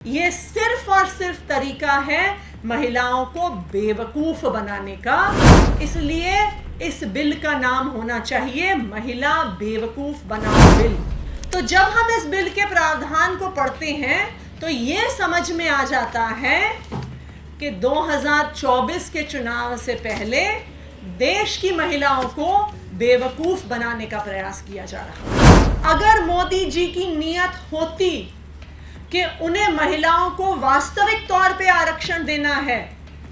ये सिर्फ और सिर्फ तरीका है महिलाओं को बेवकूफ बनाने का। इसलिए इस बिल का नाम होना चाहिए महिला बेवकूफ बनाओ बिल। तो जब हम इस बिल के प्रावधान को पढ़ते हैं तो ये समझ में आ जाता है कि 2024 के चुनाव से पहले देश की महिलाओं को बेवकूफ बनाने का प्रयास किया जा रहा है। अगर मोदी जी की नीयत होती कि उन्हें महिलाओं को वास्तविक तौर पे आरक्षण देना है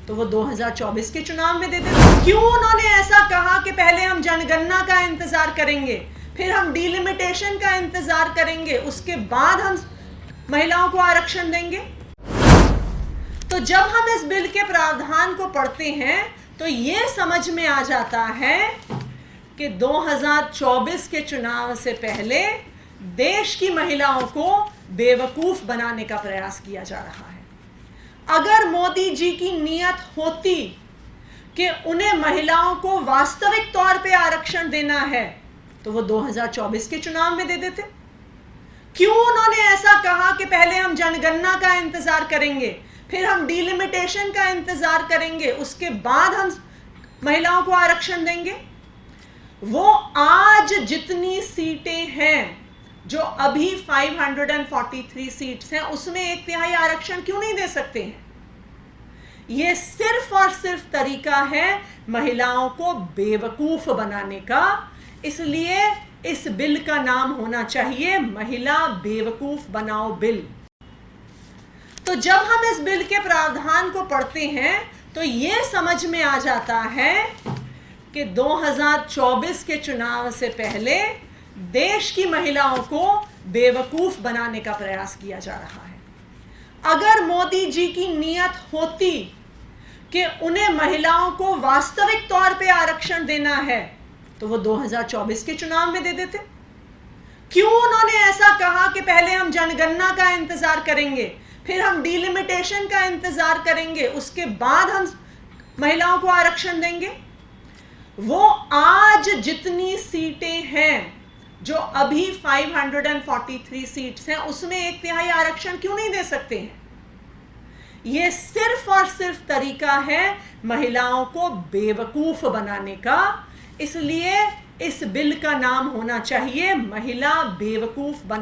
तो वो 2024 के चुनाव में देते। क्यों उन्होंने ऐसा कहा कि पहले हम जनगणना का इंतजार करेंगे, फिर हम डिलिमिटेशन का इंतजार करेंगे, उसके बाद हम महिलाओं को आरक्षण देंगे? तो जब हम इस बिल के प्रावधान को पढ़ते हैं तो ये समझ में आ जाता है कि 2024 के चुनाव से पहले देश की महिलाओं को बेवकूफ बनाने का प्रयास किया जा रहा है। अगर मोदी जी की नीयत होती कि उन्हें महिलाओं को वास्तविक तौर पे आरक्षण देना है तो वो 2024 के चुनाव में दे देते। क्यों उन्होंने ऐसा कहा कि पहले हम जनगणना का इंतजार करेंगे, फिर हम डिलिमिटेशन का इंतजार करेंगे, उसके बाद हम महिलाओं को आरक्षण देंगे? वो आज जितनी सीटें हैं, जो अभी 543 सीट्स हैं, उसमें 1/3 आरक्षण क्यों नहीं दे सकते हैं? यह सिर्फ और सिर्फ तरीका है महिलाओं को बेवकूफ बनाने का। इसलिए इस बिल का नाम होना चाहिए महिला बेवकूफ बनाओ बिल। तो जब हम इस बिल के प्रावधान को पढ़ते हैं तो यह समझ में आ जाता है कि 2024 के चुनाव से पहले देश की महिलाओं को बेवकूफ बनाने का प्रयास किया जा रहा है। अगर मोदी जी की नीयत होती कि उन्हें महिलाओं को वास्तविक तौर पे आरक्षण देना है तो वो 2024 के चुनाव में दे देते। क्यों उन्होंने ऐसा कहा कि पहले हम जनगणना का इंतजार करेंगे, फिर हम डिलिमिटेशन का इंतजार करेंगे, उसके बाद हम महिलाओं को आरक्षण देंगे? वो आज जितनी सीटें हैं, जो अभी 543 सीट्स हैं, उसमें 1/3 आरक्षण क्यों नहीं दे सकते हैं? यह सिर्फ और सिर्फ तरीका है महिलाओं को बेवकूफ बनाने का। इसलिए इस बिल का नाम होना चाहिए महिला बेवकूफ